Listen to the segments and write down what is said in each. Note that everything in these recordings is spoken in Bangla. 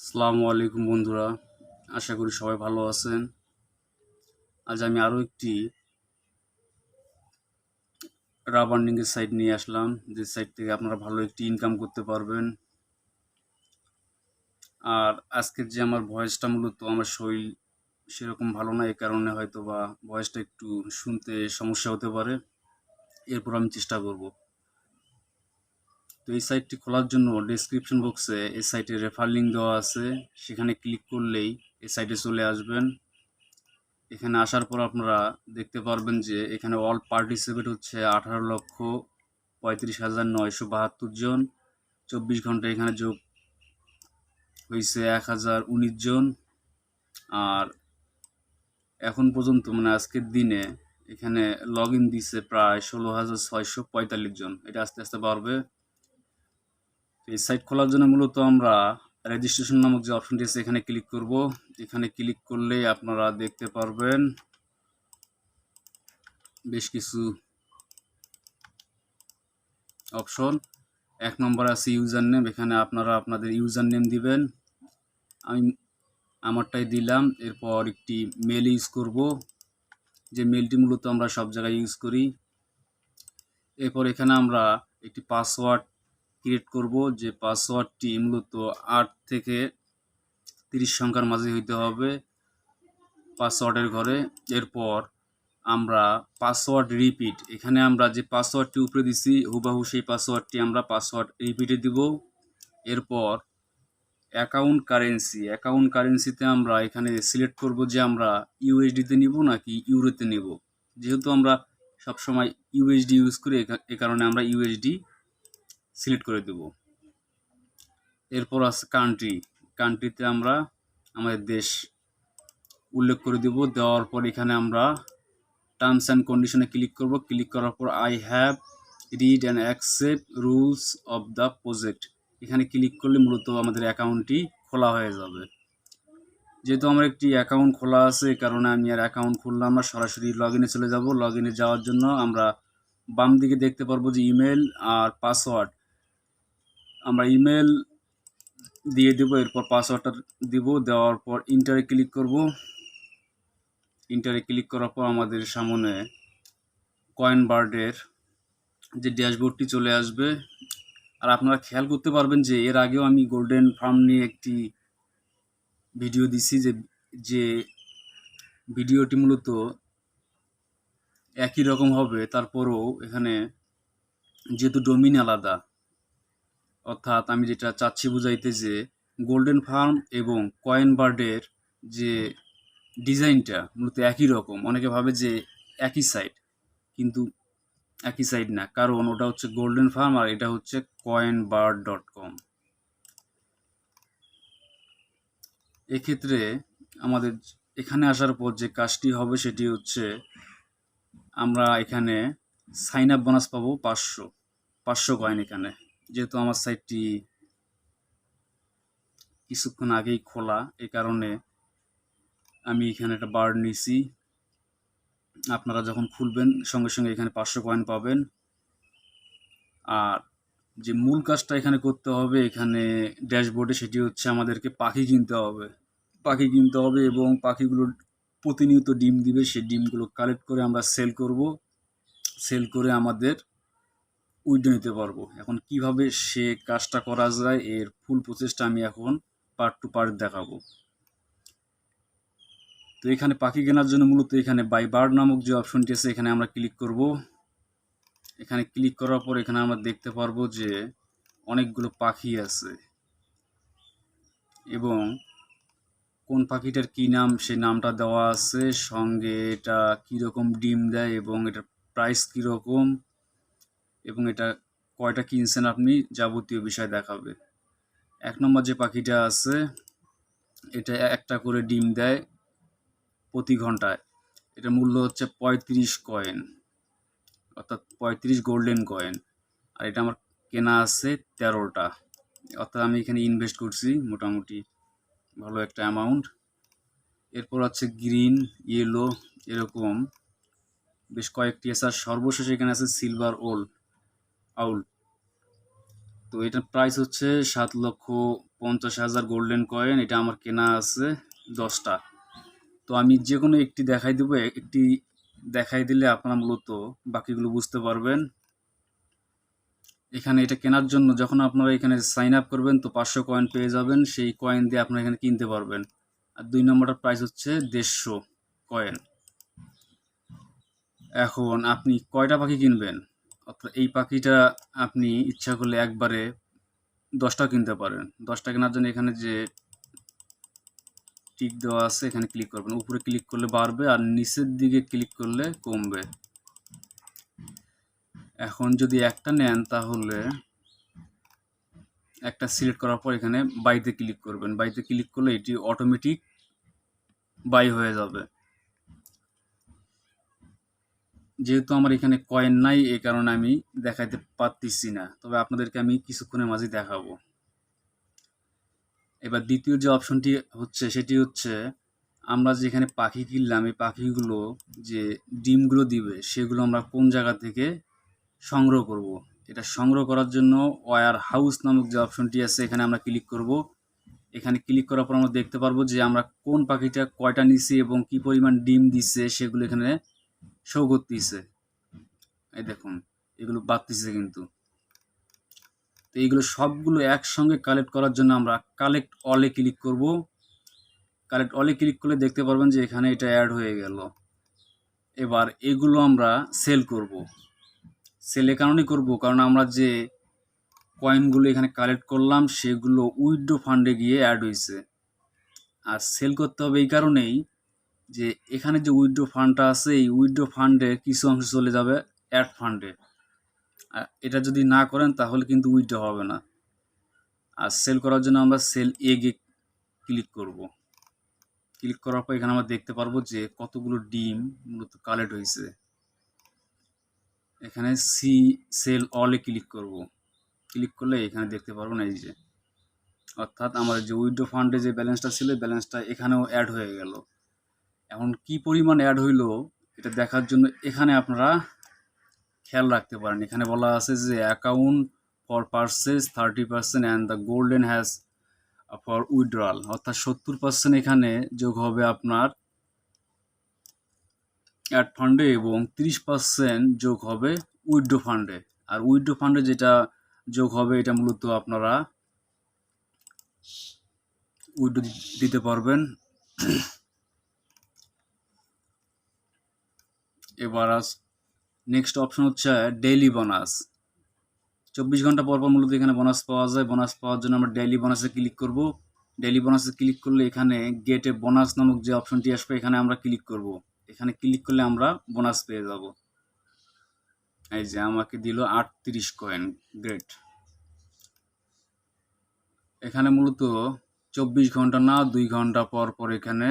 আসসালামু আলাইকুম বন্ধুরা, আশা করি সবাই ভালো আছেন। আজ আমি আরও একটি রাবার্নিংয়ের সাইট নিয়ে আসলাম, যে সাইট থেকে আপনারা ভালো একটি ইনকাম করতে পারবেন। আর আজকের যে আমার ভয়েসটা, মূলত আমার শরীর সেরকম ভালো না, এই কারণে হয়তো বা ভয়েসটা একটু শুনতে সমস্যা হতে পারে। এরপর আমি চেষ্টা করব। তো এই সাইটটি খোলার জন্য ডেসক্রিপশন বক্সে এই সাইটের রেফার লিঙ্ক দেওয়া আছে, সেখানে ক্লিক করলেই এই সাইটে চলে আসবেন। এখানে আসার পর আপনারা দেখতে পারবেন যে এখানে অল পার্টিসিপেট হচ্ছে 18,35,972 জন। 24 ঘন্টা এখানে যোগ হয়েছে 1019 জন। আর এখন পর্যন্ত মানে আজকের দিনে এখানে লগ ইন দিচ্ছে প্রায় 16,645 জন। এটা আস্তে আস্তে বাড়বে। এই সাইট খোলার জন্য মূলত আমরা রেজিস্ট্রেশন নামক যে অপশনটি আছে এখানে ক্লিক করব। এখানে ক্লিক করলেই আপনারা দেখতে পারবেন বেশ কিছু অপশন। 1 নম্বর আছে ইউজার নেম। এখানে আপনারা আপনাদের ইউজার নেম দিবেন। আমি আমারটাই দিলাম। এরপর একটি মেল ইউজ করব, যে মেলটি মূলত আমরা সব জায়গায় ইউজ করি। এরপর এখানে আমরা একটি পাসওয়ার্ড ক্রিয়েট করব, যে পাসওয়ার্ডটি মূলত 8 থেকে 30 সংখ্যার মাঝে হইতে হবে পাসওয়ার্ডের ঘরে। এরপর আমরা পাসওয়ার্ড রিপিট, এখানে আমরা যে পাসওয়ার্ডটি উপরে দিছি হুবাহু সেই পাসওয়ার্ডটি আমরা পাসওয়ার্ড রিপিটে দিব। এরপর অ্যাকাউন্ট কারেন্সিতে আমরা এখানে সিলেক্ট করব যে আমরা ইউএসডিতে নিব নাকি ইউরোতে নিব। যেহেতু আমরা সবসময় ইউএসডি ইউজ করি, এ কারণে আমরা ইউএসডি সিলেক্ট করে দেব। এরপর আছে কান্ট্রিতে আমরা আমাদের দেশ উল্লেখ করে দেব। দেওয়ার পর এখানে আমরা টার্মস অ্যান্ড কন্ডিশনে ক্লিক করব। ক্লিক করার পর I have read and accept rules of the project, এখানে ক্লিক করলে মূলত আমাদের অ্যাকাউন্টটি খোলা হয়ে যাবে। যেহেতু আমার একটি অ্যাকাউন্ট খোলা আছে, এই কারণে আমি আর অ্যাকাউন্ট খুললাম না, সরাসরি লগ ইনে চলে যাব। লগ ইনে যাওয়ার জন্য আমরা বাম দিকে দেখতে পারবো যে ইমেল আর পাসওয়ার্ড। আমরা ইমেল দিয়ে দেবো, এরপর পাসওয়ার্ডটা দিব। দেওয়ার পর ইন্টারে ক্লিক করব। ইন্টারে ক্লিক করার পর আমাদের সামনে কয়েন বার্ডের যে ড্যাশবোর্ডটি চলে আসবে। আর আপনারা খেয়াল করতে পারবেন যে এর আগেও আমি গোল্ডেন ফার্ম নিয়ে একটি ভিডিও দিছি, যে ভিডিওটি মূলত একই রকম হবে। তারপরেও এখানে যেহেতু ডোমিন আলাদা, অর্থাৎ আমি যেটা চাচ্ছি বুঝাইতে যে গোল্ডেন ফার্ম এবং কয়েন বার্ডের যে ডিজাইনটা মূলত একই রকম। অনেকে ভাবে যে একই সাইট, কিন্তু একই সাইট না, কারণ ওটা হচ্ছে গোল্ডেন ফার্ম আর এটা হচ্ছে coinbird.com। এক্ষেত্রে আমাদের এখানে আসার পর যে কাজটি হবে সেটি হচ্ছে আমরা এখানে সাইন আপ বোনাস পাবো 500 কয়েন। এখানে যেহেতু আমার সাইটটি কিছুক্ষণ আগেই খোলা, এই কারণে আমি এখানে একটা বার্ড নিছি। আপনারা যখন খুলবেন সঙ্গে সঙ্গে এখানে 500 কয়েন পাবেন। আর যে মূল কাজটা এখানে করতে হবে এখানে ড্যাশবোর্ডে, সেটি হচ্ছে আমাদেরকে পাখি কিনতে হবে এবং পাখিগুলো প্রতিনিয়ত ডিম দিবে। সেই ডিমগুলো কালেক্ট করে আমরা সেল করে আমাদের উইড্রো নিতে পারবো। এখন কিভাবে সে কাজটা করা যায়, এর ফুল প্রসেসটা আমি এখন পার্ট টু পার্ট দেখাবো। তো এখানে পাখি কেনার জন্য মূলত এখানে বাই বার্ড নামক যে অপশনটি আছে এখানে আমরা ক্লিক করব। এখানে ক্লিক করার পর এখানে আমরা দেখতে পারবো যে অনেকগুলো পাখি আছে এবং কোন পাখিটার কি নাম সেই নামটা দেওয়া আছে, সঙ্গে এটা কীরকম ডিম দেয় এবং এটার প্রাইস কীরকম এবং এটা কয়টা কিনছেন আপনি, যাবতীয় বিষয় দেখাবে। 1 নম্বর যে পাখিটা আছে এটা একটা করে ডিম দেয় প্রতি ঘন্টায়। এটার মূল্য হচ্ছে 35 কয়েন, অর্থাৎ 35 গোল্ডেন কয়েন। আর এটা আমার কেনা আছে 13টা, অর্থাৎ আমি এখানে ইনভেস্ট করছি মোটামুটি ভালো একটা অ্যামাউন্ট। এরপর আছে গ্রিন, ইয়েলো, এরকম বেশ কয়েকটি আছে। আর সর্বশেষ এখানে আছে সিলভার আউল। তো এটার প্রাইস হচ্ছে 7,50,000 50,000 গোল্ডেন কয়েন, এটা আমার কেনা আছে 10টা। তো আমি যে কোনো একটি দেখাই দেবো, একটি দেখাই দিলে আপনারা মূলত বাকিগুলো বুঝতে পারবেন। এখানে এটা কেনার জন্য যখন আপনারা এখানে সাইন আপ করবেন তো 500 কয়েন পেয়ে যাবেন, সেই কয়েন দিয়ে আপনারা এখানে কিনতে পারবেন। আর 2 নম্বরটার প্রাইস হচ্ছে 150 কয়েন। এখন আপনি কয়টা পাখি কিনবেন, অর্থাৎ এই পাখিটা আপনি ইচ্ছা করলে একবারে 10টা কিনতে পারেন। 10টা কেনার জন্য এখানে যে টিক দেওয়া আছে এখানে ক্লিক করবেন, উপরে ক্লিক করলে বাড়বে আর নিচের দিকে ক্লিক করলে কমবে। এখন যদি একটা নেন তাহলে একটা সিলেক্ট করার পর এখানে বাইতে ক্লিক করবেন, বাইতে ক্লিক করলে এটি অটোমেটিক বাই হয়ে যাবে। যেহেতু আমার এখানে কয়েন নাই এই কারণে আমি দেখাইতে পারতেছি না, তবে আপনাদেরকে আমি কিছুক্ষণের মাঝে দেখাবো। এবার দ্বিতীয় যে অপশনটি হচ্ছে সেটি হচ্ছে আমরা যেখানে পাখি কিনলাম এই পাখিগুলো যে ডিমগুলো দিবে সেগুলো আমরা কোন জায়গা থেকে সংগ্রহ করব। এটা সংগ্রহ করার জন্য ওয়্যার হাউস নামক যে অপশনটি আছে এখানে আমরা ক্লিক করব। এখানে ক্লিক করার পর আমরা দেখতে পারবো যে আমরা কোন পাখিটা কয়টা নিছি এবং কি পরিমাণ ডিম দিচ্ছে সেগুলো এখানে শো করতেছে। এই দেখুন এগুলো বাড়তেছে কিন্তু। তো এইগুলো সবগুলো একসঙ্গে কালেক্ট করার জন্য আমরা কালেক্ট অলে ক্লিক করব। কালেক্ট অলে ক্লিক করলে দেখতে পারবেন যে এখানে এটা অ্যাড হয়ে গেল। এবার এগুলো আমরা সেল করব। সেল এ কারণেই করব কারণ আমরা যে কয়েনগুলো এখানে কালেক্ট করলাম সেগুলো উইথড্র ফান্ডে গিয়ে অ্যাড হয়েছে। আর সেল করতে হবে এই কারণেই যে এখানে যে উইথড্র ফান্ডটা আছে এই উইথড্র ফান্ডে কিছু অংশ চলে যাবে অ্যাড ফান্ডে। এটা যদি না করেন তাহলে কিন্তু উইথড্র হবে না। আর সেল করার জন্য আমরা সেল এ গিয়ে ক্লিক করব। ক্লিক করার পর এখানে আমরা দেখতে পারবো যে কতগুলো ডিম মূলত কালেক্ট হয়েছে। এখানে সি সেল অলে ক্লিক করব। ক্লিক করলে এখানে দেখতে পারবো না এই যে, অর্থাৎ আমাদের যে উইথড্র ফান্ডে যে ব্যালেন্সটা ছিল ব্যালেন্সটা এখানেও অ্যাড হয়ে গেল। এখন কি পরিমাণ অ্যাড হইলো এটা দেখার জন্য এখানে আপনারা খেয়াল রাখতে পারেন। এখানে বলা আছে যে account for purchase 30% and the golden has for withdrawal, অর্থাৎ 70% এখানে যোগ হবে আপনার অ্যাড ফান্ডে এবং 30% যোগ হবে উইথড্র ফান্ডে। আর উইথড্র ফান্ডে যেটা যোগ হবে এটা মূলত আপনারা উইথড্র দিতে পারবেন। এবার নেক্সট অপশন হচ্ছে ডেইলি বোনাস। 24 ঘন্টা পর পর মূলত এখানে বোনাস পাওয়া যায়। বোনাস পাওয়ার জন্য আমরা ডেইলি বোনাসে ক্লিক করব। ডেইলি বোনাসে ক্লিক করলে এখানে গেট এ বোনাস নামক যে অপশনটি আসবে এখানে আমরা ক্লিক করব। এখানে ক্লিক করলে আমরা বোনাস পেয়ে যাব। এই যে আমাকে দিল 38 কয়েন, গ্রেট। এখানে মূলত 24 ঘন্টা না 2 ঘন্টা পর পর এখানে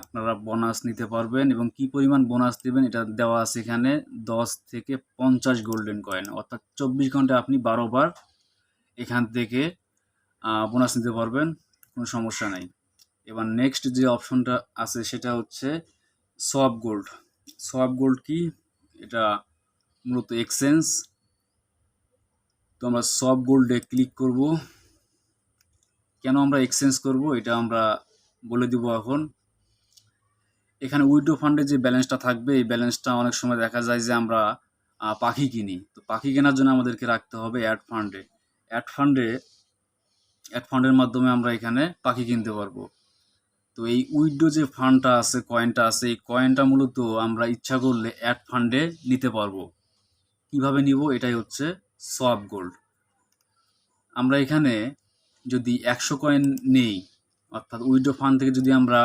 আপনারা বোনাস নিতে পারবেন এবং কি পরিমাণ বোনাস দেবেন এটা দেওয়া আছে এখানে 10 থেকে 50 গোল্ডেন কয়েন, অর্থাৎ 24 ঘন্টায় আপনি 12 বার এখান থেকে বোনাস নিতে পারবেন, কোনো সমস্যা নাই। এবার নেক্সট যে অপশনটা আছে সেটা হচ্ছে সোয়াপ গোল্ড। সোয়াপ গোল্ড কি, এটা মূলত এক্সচেঞ্জ। তো আমরা সোয়াপ গোল্ডে ক্লিক করব। কেন আমরা এক্সচেঞ্জ করব এটা আমরা বলে দিব এখন। এখানে উইথড্র ফান্ডে যে ব্যালেন্সটা থাকবে এই ব্যালেন্সটা অনেক সময় দেখা যায় যে আমরা পাখি কিনি, তো পাখি কেনার জন্য আমাদেরকে রাখতে হবে অ্যাড ফান্ডে। অ্যাড ফান্ডের মাধ্যমে আমরা এখানে পাখি কিনতে পারবো। তো এই উইথড্র যে ফান্ডটা আছে কয়েনটা আছে এই কয়েনটা মূলত আমরা ইচ্ছা করলে অ্যাড ফান্ডে নিতে পারবো। কিভাবে নিব, এটাই হচ্ছে সোয়াপ গোল্ড। আমরা এখানে যদি 100 কয়েন নেই, অর্থাৎ উইথড্র ফান্ড থেকে যদি আমরা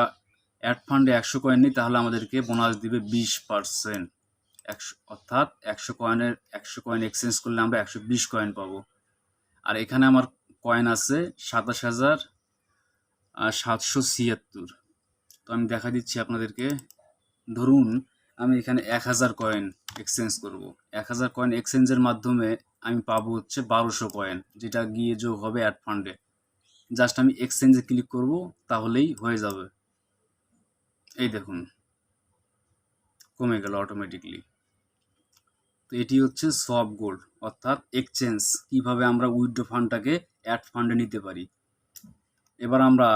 অ্যাড ফান্ডে 100 কয়েন নিই তাহলে আমাদেরকে বোনাস দিবে 20%। অর্থাৎ 100 কয়েন এক্সচেঞ্জ করলে আমরা 120 কয়েন পাবো। আর এখানে আমার কয়েন আছে 27,776। তো আমি দেখা দিচ্ছি আপনাদেরকে। ধরুন আমি এখানে 1000 কয়েন এক্সচেঞ্জ করব। 1000 কয়েন এক্সচেঞ্জের মাধ্যমে আমি পাবো হচ্ছে 1200 কয়েন, যেটা গিয়ে যোগ হবে অ্যাড ফান্ডে। জাস্ট আমি এক্সচেঞ্জে ক্লিক করব তাহলেই হয়ে যাবে। এই দেখুন কমে গেল অটোমেটিকলি। তো এটি হচ্ছে সোয়াপ গোল্ড, অর্থাৎ এক্সচেঞ্জ, কিভাবে আমরা উইথড্র ফান্ডটাকে অ্যাড ফান্ডে নিতে পারি। এবার আমরা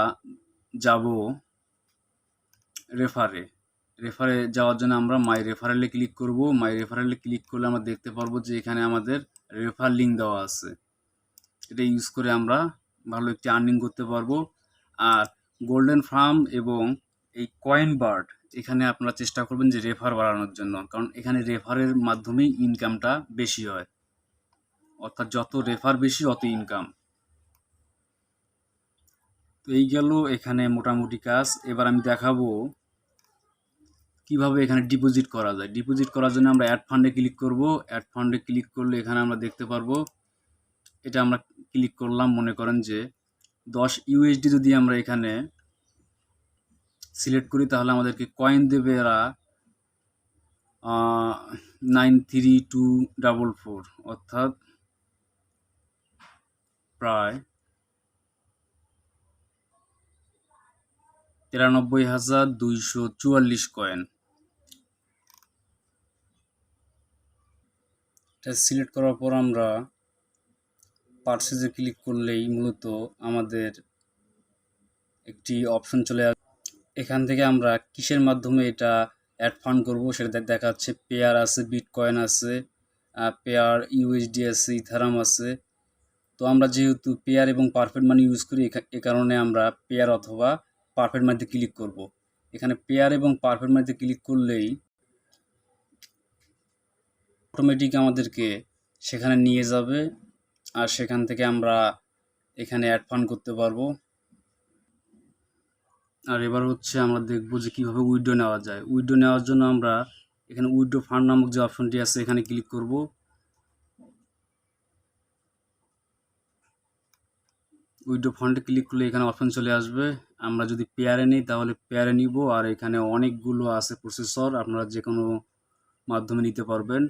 যাব রেফারে। রেফারে যাওয়ার জন্য আমরা মাই রেফারেলে ক্লিক করব। মাই রেফারেলে ক্লিক করলে আমরা দেখতে পারবো যে এখানে আমাদের রেফার লিঙ্ক দেওয়া আছে। এটা ইউজ করে আমরা ভালো একটি আর্নিং করতে পারবো। আর গোল্ডেন ফার্ম এবং এই কয়েন বার্ড এখানে আপনারা চেষ্টা করবেন যে রেফার বাড়ানোর জন্য, কারণ এখানে রেফারের মাধ্যমেই ইনকামটা বেশি হয়, অর্থাৎ যত রেফার বেশি অত ইনকাম। তো এই গেল এখানে মোটামুটি কাজ। এবার আমি দেখাবো কিভাবে এখানে ডিপোজিট করা যায়। ডিপোজিট করার জন্য আমরা অ্যাড ফান্ডে ক্লিক করব। অ্যাড ফান্ডে ক্লিক করলে এখানে আমরা দেখতে পারবো, এটা আমরা ক্লিক করলাম। মনে করেন যে 10 ইউএসডি যদি আমরা এখানে সিলেক্ট করি তাহলে আমাদেরকে কয়েন দেবে এরা 93244, অর্থাৎ প্রায় 93,244 কয়েন। এটা সিলেক্ট করার পর আমরা পারচেজে ক্লিক করলেই মূলত আমাদের একটি অপশন চলে আসবে। এখান থেকে আমরা কিসের মাধ্যমে এটা অ্যাড ফান্ড করব সেটা দেখাচ্ছে। পেয়ার আছে, বিটকয়েন আছে, পেয়ার ইউএসডি আছে, ইথারাম আছে। তো আমরা যেহেতু পেয়ার এবং পারফেক্ট মানি ইউজ করি, এ কারণে আমরা পেয়ার অথবা পারফেক্ট মানিতে ক্লিক করব। এখানে পেয়ার এবং পারফেক্ট মানিতে ক্লিক করলেই অটোমেটিক আমাদেরকে সেখানে নিয়ে যাবে, আর সেখান থেকে আমরা এখানে অ্যাড ফান্ড করতে পারবো। আর এবার হচ্ছে আমরা দেখব যে কীভাবে উইথড্র নেওয়া যায়। উইথড্র নেওয়ার জন্য আমরা এখানে উইথড্র ফান্ড নামক যে অপশনটি আছে এখানে ক্লিক করব। উইথড্র ফান্ডে ক্লিক করলে এখানে অপশন চলে আসবে। আমরা যদি পেয়ারে নিই তাহলে পেয়ারে নিব, আর এখানে অনেকগুলো আছে প্রসেসর, আপনারা যে কোনো মাধ্যমে নিতে পারবেন।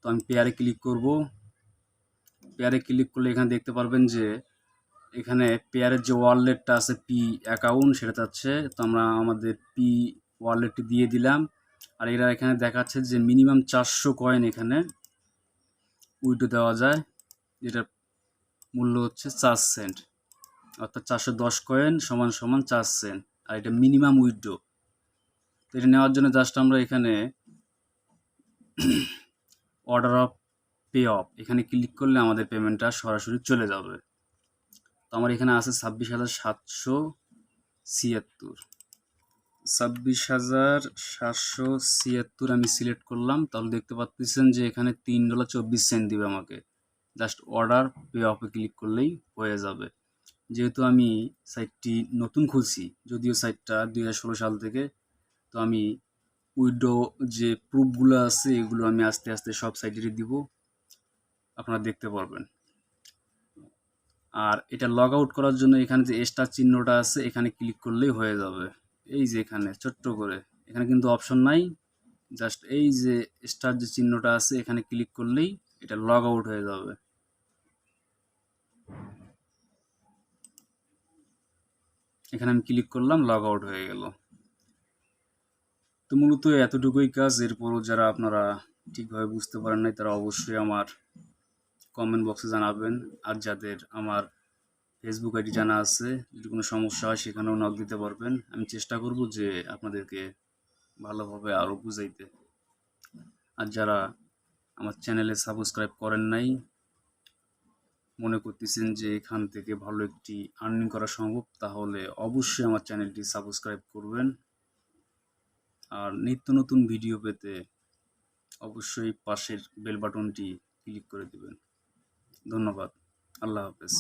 তো আমি পেয়ারে ক্লিক করব। পেয়ারে ক্লিক করলে এখানে দেখতে পারবেন যে এখানে পেয়ারের যে ওয়ালেটটা আছে পি অ্যাকাউন্ট সেটা চাচ্ছে। তো আমরা আমাদের পি ওয়ালেটটি দিয়ে দিলাম। আর এরা এখানে দেখাচ্ছে যে মিনিমাম 400 কয়েন এখানে উইথড্র দেওয়া যায়, যেটার মূল্য হচ্ছে 4 সেন্ট, অর্থাৎ 410 কয়েন সমান সমান 4 সেন্ট। আর এটা মিনিমাম উইথড্র। তো এটা নেওয়ার জন্য জাস্ট আমরা এখানে অর্ডার অফ পে অফ এখানে ক্লিক করলে আমাদের পেমেন্টটা সরাসরি চলে যাবে। তো আমার এখানে আছে 26,776, 26,776 আমি সিলেক্ট করলাম। তাহলে দেখতে পাচ্ছেন যে এখানে $3.24 দিবে আমাকে। জাস্ট অর্ডার পে অফে ক্লিক করলেই হয়ে যাবে। যেহেতু আমি সাইটটি নতুন খুলছি, যদিও সাইটটা 2016 সাল থেকে, তো আমি উইথড্র যে প্রুফগুলো আছে এগুলো আমি আস্তে আস্তে সব সাইটেরই দিব, আপনারা দেখতে পারবেন। আর এটা লগ আউট করার জন্য এখানে যে স্টার চিহ্নটা আছে এখানে ক্লিক করলেই হয়ে যাবে। এই যে এখানে ছোট্ট করে, এখানে কিন্তু অপশন নাই, জাস্ট এই যে স্টার যে চিহ্নটা আছে এখানে ক্লিক করলেই এটা লগ আউট হয়ে যাবে। এখানে আমি ক্লিক করলাম, লগ আউট হয়ে গেল। তো মূলত এতটুকুই কাজ। এরপরও যারা আপনারা ঠিকভাবে বুঝতে পারেন নাই তারা অবশ্যই আমার কমেন্ট বক্সে জানাবেন। আর যাদের আমার ফেসবুক আইডি জানা আছে, যদি কোনো সমস্যা হয় সেখানেও নক দিতে পারবেন। আমি চেষ্টা করব যে আপনাদেরকে ভালোভাবে আরও বুঝাইতে। আর যারা আমার চ্যানেলে সাবস্ক্রাইব করেন নাই, মনে করতেছেন যে এখান থেকে ভালো একটি আর্নিং করা সম্ভব, তাহলে অবশ্যই আমার চ্যানেলটি সাবস্ক্রাইব করবেন। আর নিত্য নতুন ভিডিও পেতে অবশ্যই পাশের বেল বাটনটি ক্লিক করে দিবেন। ধন্যবাদ। আল্লাহ হাফেজ।